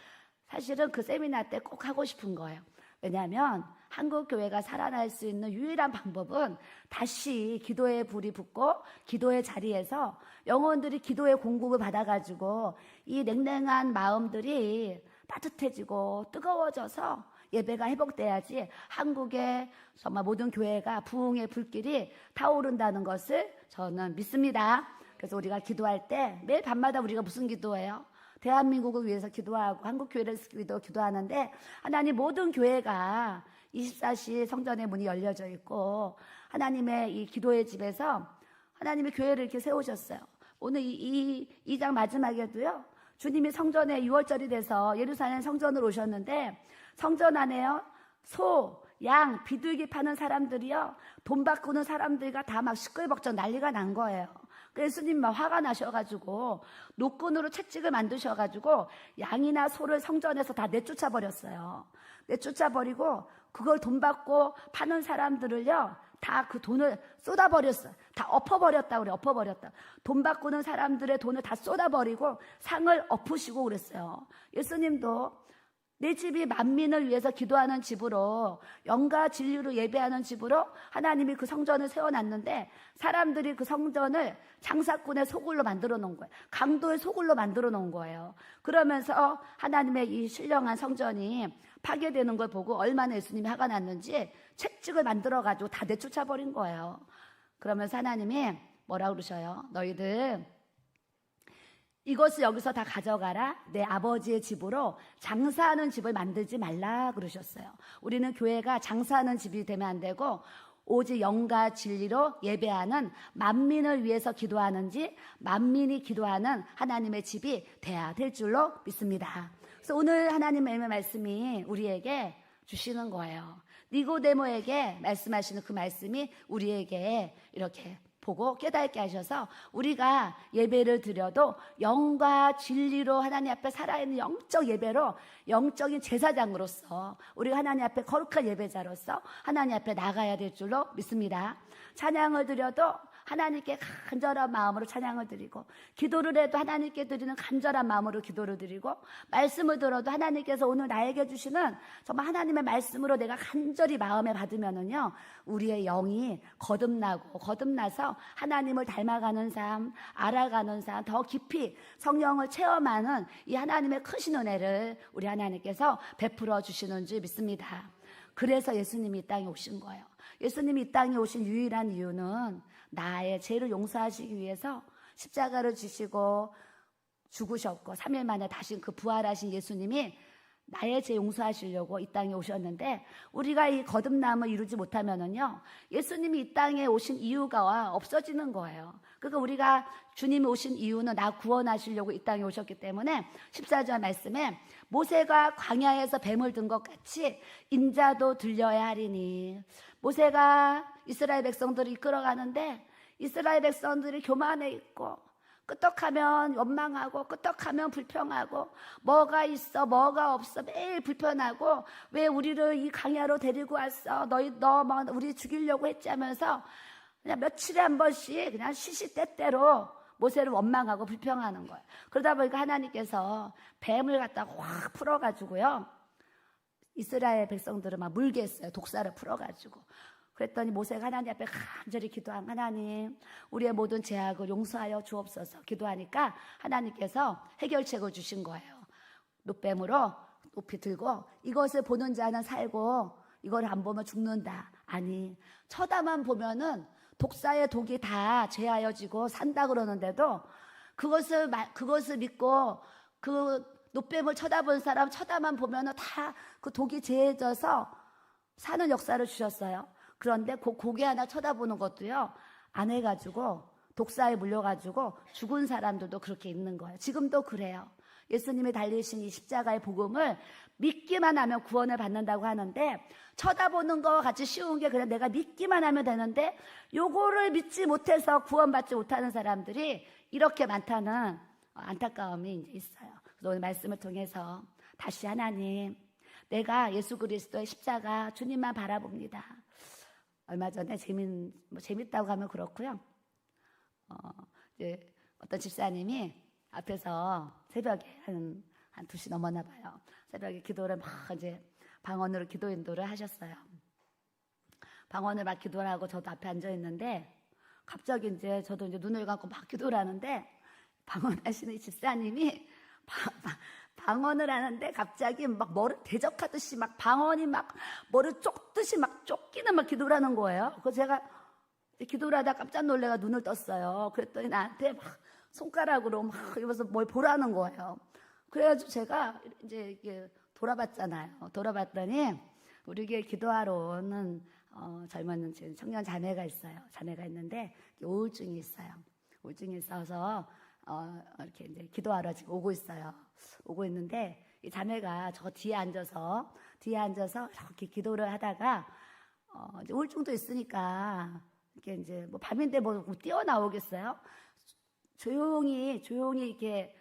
사실은 그 세미나 때 꼭 하고 싶은 거예요. 왜냐하면 한국교회가 살아날 수 있는 유일한 방법은 다시 기도의 불이 붙고 기도의 자리에서 영혼들이 기도의 공급을 받아가지고 이 냉랭한 마음들이 따뜻해지고 뜨거워져서 예배가 회복돼야지 한국의 정말 모든 교회가 부흥의 불길이 타오른다는 것을 저는 믿습니다. 그래서 우리가 기도할 때 매일 밤마다 우리가 무슨 기도해요? 대한민국을 위해서 기도하고 한국교회를 위해서 기도하는데 하나님 모든 교회가 24시 성전의 문이 열려져 있고 하나님의 이 기도의 집에서 하나님의 교회를 이렇게 세우셨어요. 오늘 이 2장 마지막에도요. 주님이 성전에 6월절이 돼서 예루살렘 성전으로 오셨는데 성전 안에요. 소, 양, 비둘기 파는 사람들이요. 돈 바꾸는 사람들과 다 막 시끌벅적 난리가 난 거예요. 예수님 막 화가 나셔가지고 노끈으로 채찍을 만드셔가지고 양이나 소를 성전에서 다 내쫓아 버렸어요. 내쫓아 버리고 그걸 돈 받고 파는 사람들을요 다 그 돈을 쏟아버렸어요. 다 엎어버렸다 그래. 엎어버렸다. 돈 바꾸는 사람들의 돈을 다 쏟아버리고 상을 엎으시고 그랬어요. 예수님도 내 집이 만민을 위해서 기도하는 집으로 영과 진리로 예배하는 집으로 하나님이 그 성전을 세워놨는데 사람들이 그 성전을 장사꾼의 소굴로 만들어 놓은 거예요. 강도의 소굴로 만들어 놓은 거예요. 그러면서 하나님의 이 신령한 성전이 파괴되는 걸 보고 얼마나 예수님이 화가 났는지 채찍을 만들어가지고 다 내쫓아 버린 거예요. 그러면서 하나님이 뭐라고 그러셔요? 너희들 이것을 여기서 다 가져가라. 내 아버지의 집으로 장사하는 집을 만들지 말라 그러셨어요. 우리는 교회가 장사하는 집이 되면 안 되고 오직 영과 진리로 예배하는 만민을 위해서 기도하는지 만민이 기도하는 하나님의 집이 돼야 될 줄로 믿습니다. 그래서 오늘 하나님의 말씀이 우리에게 주시는 거예요. 니고데모에게 말씀하시는 그 말씀이 우리에게 이렇게 보고 깨닫게 하셔서 우리가 예배를 드려도 영과 진리로 하나님 앞에 살아있는 영적 예배로 영적인 제사장으로서 우리가 하나님 앞에 거룩한 예배자로서 하나님 앞에 나가야 될 줄로 믿습니다. 찬양을 드려도 하나님께 간절한 마음으로 찬양을 드리고, 기도를 해도 하나님께 드리는 간절한 마음으로 기도를 드리고, 말씀을 들어도 하나님께서 오늘 나에게 주시는 정말 하나님의 말씀으로 내가 간절히 마음에 받으면은요, 우리의 영이 거듭나서 하나님을 닮아가는 삶, 알아가는 삶, 더 깊이 성령을 체험하는 이 하나님의 크신 은혜를 우리 하나님께서 베풀어 주시는 줄 믿습니다. 그래서 예수님이 이 땅에 오신 거예요. 예수님이 이 땅에 오신 유일한 이유는 나의 죄를 용서하시기 위해서 십자가를 지시고 죽으셨고 3일 만에 다시 그 부활하신 예수님이 나의 죄 용서하시려고 이 땅에 오셨는데, 우리가 이 거듭남을 이루지 못하면은요, 예수님이 이 땅에 오신 이유가 없어지는 거예요. 그러니까 우리가 주님이 오신 이유는 나 구원하시려고 이 땅에 오셨기 때문에 14절 말씀에 모세가 광야에서 뱀을 든 것 같이 인자도 들려야 하리니, 모세가 이스라엘 백성들을 이끌어가는데 이스라엘 백성들이 교만해 있고 끄떡하면 원망하고 끄떡하면 불평하고 뭐가 있어 뭐가 없어 매일 불편하고, 왜 우리를 이 광야로 데리고 왔어, 너 우리 죽이려고 했지 하면서 그냥 며칠에 한 번씩 그냥 시시때때로 모세를 원망하고 불평하는 거예요. 그러다 보니까 하나님께서 뱀을 갖다가 확 풀어가지고요, 이스라엘 백성들을 막 물게 했어요. 독사를 풀어가지고. 그랬더니 모세가 하나님 앞에 간절히 기도한, 하나님 우리의 모든 죄악을 용서하여 주옵소서 기도하니까 하나님께서 해결책을 주신 거예요. 놋뱀으로 높이 들고, 이것을 보는 자는 살고 이걸 안 보면 죽는다. 아니, 쳐다만 보면은 독사의 독이 다 제하여지고 산다 그러는데도 그것을 믿고 그 놋뱀을 쳐다본 사람 쳐다만 보면은 다 그 독이 제해져서 사는 역사를 주셨어요. 그런데 그 고개 하나 쳐다보는 것도요, 안 해가지고 독사에 물려가지고 죽은 사람들도 그렇게 있는 거예요. 지금도 그래요. 예수님이 달리신 이 십자가의 복음을 믿기만 하면 구원을 받는다고 하는데, 쳐다보는 거와 같이 쉬운 게 그냥 내가 믿기만 하면 되는데 요거를 믿지 못해서 구원받지 못하는 사람들이 이렇게 많다는 안타까움이 이제 있어요. 그래서 오늘 말씀을 통해서 다시 하나님, 내가 예수 그리스도의 십자가 주님만 바라봅니다. 얼마 전에 재밌다고 하면 그렇고요. 이제 어떤 집사님이 앞에서 새벽에 한 2시 넘었나 봐요. 새벽에 기도를 막 이제 방언으로 기도 인도를 하셨어요. 방언을 막 기도를 하고 저도 앞에 앉아 있는데, 갑자기 이제 저도 이제 눈을 감고 막 기도를 하는데, 방언하시는 이 집사님이 방언을 하는데 갑자기 막 뭐를 대적하듯이 막 방언이 막 뭐를 쫓듯이 막 쫓기는 막 기도를 하는 거예요. 그래서 제가 기도를 하다 깜짝 놀래가 눈을 떴어요. 그랬더니 나한테 막 손가락으로 막 이러면서 뭘 보라는 거예요. 그래가지고 제가 이제 이게 돌아봤잖아요. 돌아봤더니 우리 교회 기도하러 오는 젊은 청년 자매가 있어요. 자매가 있는데 우울증이 있어요. 우울증이 있어서 이렇게 이제 기도하러 지금 오고 있어요. 오고 있는데 이 자매가 저 뒤에 앉아서 이렇게 기도를 하다가 이제 우울증도 있으니까 이렇게 이제 뭐 밤인데 뭐 뛰어나오겠어요? 조용히 이렇게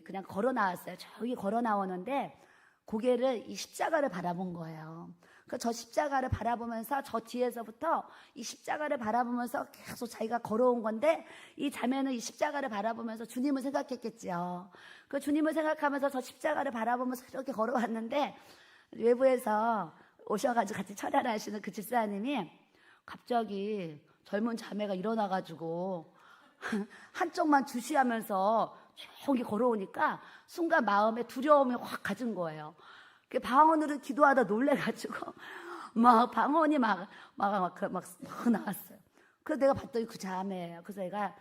그냥 걸어 나왔어요. 저기 걸어 나오는데 고개를 이 십자가를 바라본 거예요. 그 저 십자가를 바라보면서 저 뒤에서부터 이 십자가를 바라보면서 계속 자기가 걸어온 건데, 이 자매는 이 십자가를 바라보면서 주님을 생각했겠지요. 그 주님을 생각하면서 저 십자가를 바라보면서 이렇게 걸어왔는데, 외부에서 오셔가지고 같이 철야를 하시는 그 집사님이 갑자기 젊은 자매가 일어나가지고 한쪽만 주시하면서 조용히 걸어오니까 순간 마음에 두려움이 확 가진 거예요. 방언으로 기도하다 놀래가지고 막 방언이 막 나왔어요. 그래서 내가 봤더니 그 자매예요. 그래서 내가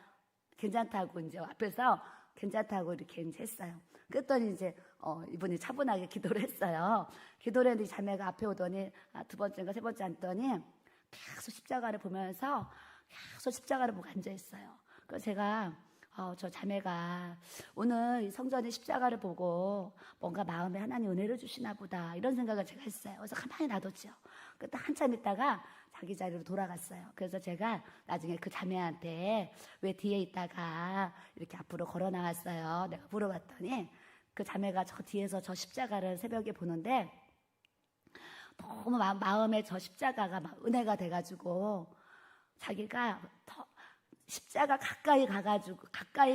괜찮다고 이제 앞에서 괜찮다고 이렇게 이제 했어요. 그랬더니 이제 이분이 차분하게 기도를 했어요. 기도를 했는데 자매가 앞에 오더니 두 번째인가 세 번째 앉더니 계속 십자가를 보면서 계속 십자가를 보고 앉아 있어요. 그래서 제가 저 자매가 오늘 성전의 십자가를 보고 뭔가 마음에 하나님 은혜를 주시나 보다, 이런 생각을 제가 했어요. 그래서 가만히 놔뒀죠. 그때 한참 있다가 자기 자리로 돌아갔어요. 그래서 제가 나중에 그 자매한테 왜 뒤에 있다가 이렇게 앞으로 걸어 나왔어요. 내가 물어봤더니 그 자매가 저 뒤에서 저 십자가를 새벽에 보는데 너무 마음에 저 십자가가 막 은혜가 돼가지고 자기가 더 십자가 가까이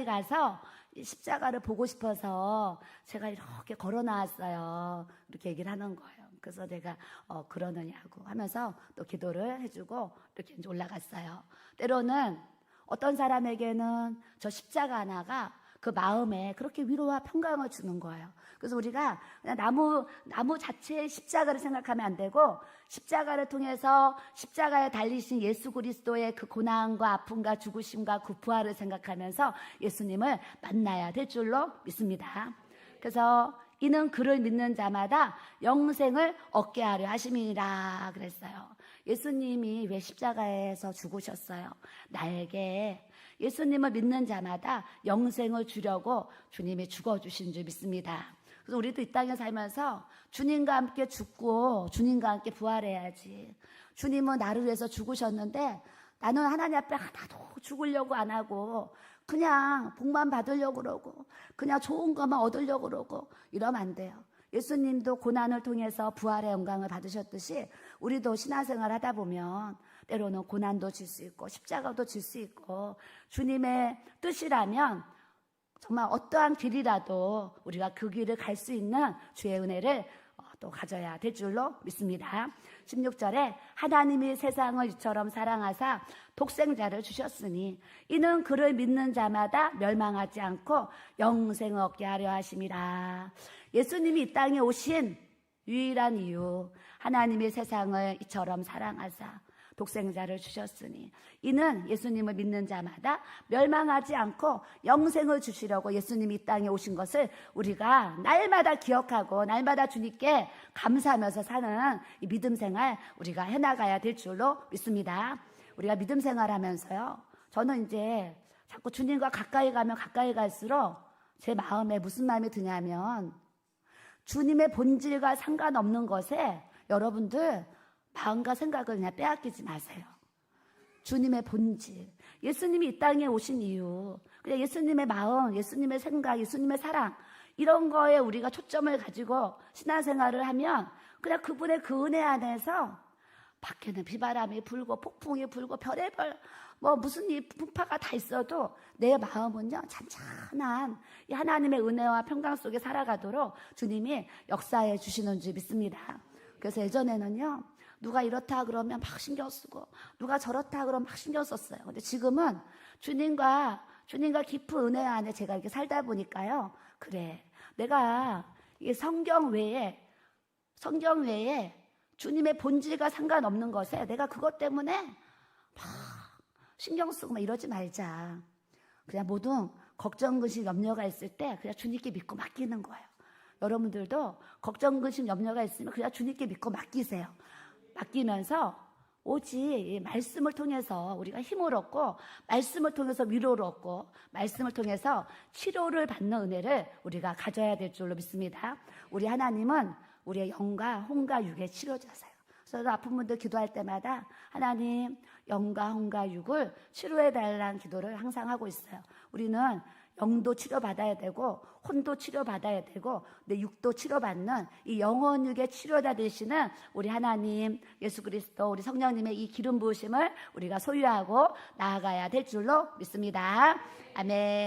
가서 이 십자가를 보고 싶어서 제가 이렇게 걸어 나왔어요. 이렇게 얘기를 하는 거예요. 그래서 내가 그러느냐고 하면서 또 기도를 해주고 이렇게 이제 올라갔어요. 때로는 어떤 사람에게는 저 십자가 하나가 그 마음에 그렇게 위로와 평강을 주는 거예요. 그래서 우리가 그냥 나무 자체의 십자가를 생각하면 안 되고 십자가를 통해서 십자가에 달리신 예수 그리스도의 그 고난과 아픔과 죽으심과 그 부활을 생각하면서 예수님을 만나야 될 줄로 믿습니다. 그래서 이는 그를 믿는 자마다 영생을 얻게 하려 하심이니라 그랬어요. 예수님이 왜 십자가에서 죽으셨어요? 나에게 예수님을 믿는 자마다 영생을 주려고 주님이 죽어주신 줄 믿습니다. 그래서 우리도 이 땅에 살면서 주님과 함께 죽고 주님과 함께 부활해야지. 주님은 나를 위해서 죽으셨는데 나는 하나님 앞에 하나도 죽으려고 안 하고 그냥 복만 받으려고 그러고 그냥 좋은 것만 얻으려고 그러고 이러면 안 돼요. 예수님도 고난을 통해서 부활의 영광을 받으셨듯이 우리도 신앙생활 하다 보면 때로는 고난도 질 수 있고 십자가도 질 수 있고 주님의 뜻이라면 정말 어떠한 길이라도 우리가 그 길을 갈 수 있는 주의 은혜를 또 가져야 될 줄로 믿습니다. 16절에 하나님이 세상을 이처럼 사랑하사 독생자를 주셨으니 이는 그를 믿는 자마다 멸망하지 않고 영생을 얻게 하려 하심이라. 예수님이 이 땅에 오신 유일한 이유, 하나님이 세상을 이처럼 사랑하사 독생자를 주셨으니 이는 예수님을 믿는 자마다 멸망하지 않고 영생을 주시려고 예수님이 이 땅에 오신 것을 우리가 날마다 기억하고 날마다 주님께 감사하면서 사는 이 믿음 생활 우리가 해나가야 될 줄로 믿습니다. 우리가 믿음 생활하면서요, 저는 이제 자꾸 주님과 가까이 가면 가까이 갈수록 제 마음에 무슨 마음이 드냐면 주님의 본질과 상관없는 것에 여러분들 마음과 생각을 그냥 빼앗기지 마세요. 주님의 본질, 예수님이 이 땅에 오신 이유, 그냥 예수님의 마음, 예수님의 생각, 예수님의 사랑 이런 거에 우리가 초점을 가지고 신앙생활을 하면 그냥 그분의 그 은혜 안에서 밖에는 비바람이 불고 폭풍이 불고 별의별 무슨 이 풍파가 다 있어도 내 마음은요 잔잔한 이 하나님의 은혜와 평강 속에 살아가도록 주님이 역사해 주시는 줄 믿습니다. 그래서 예전에는요 누가 이렇다 그러면 막 신경 쓰고 누가 저렇다 그러면 막 신경 썼어요. 근데 지금은 주님과 깊은 은혜 안에 제가 이렇게 살다 보니까요, 그래 내가 이 성경 외에 주님의 본질과 상관없는 것에 내가 그것 때문에 막 신경 쓰고 막 이러지 말자. 그냥 모든 걱정, 근심, 염려가 있을 때 그냥 주님께 믿고 맡기는 거예요. 여러분들도 걱정, 근심, 염려가 있으면 그냥 주님께 믿고 맡기세요. 맡기면서 오직 말씀을 통해서 우리가 힘을 얻고 말씀을 통해서 위로를 얻고 말씀을 통해서 치료를 받는 은혜를 우리가 가져야 될 줄로 믿습니다. 우리 하나님은 우리의 영과 혼과 육의 치료자세요. 그래서 아픈 분들 기도할 때마다 하나님 영과 혼과 육을 치료해달라는 기도를 항상 하고 있어요. 우리는 영도 치료받아야 되고 혼도 치료받아야 되고 내 육도 치료받는 이 영혼 육의 치료자 되시는 우리 하나님 예수 그리스도 우리 성령님의 이 기름 부으심을 우리가 소유하고 나아가야 될 줄로 믿습니다. 아멘.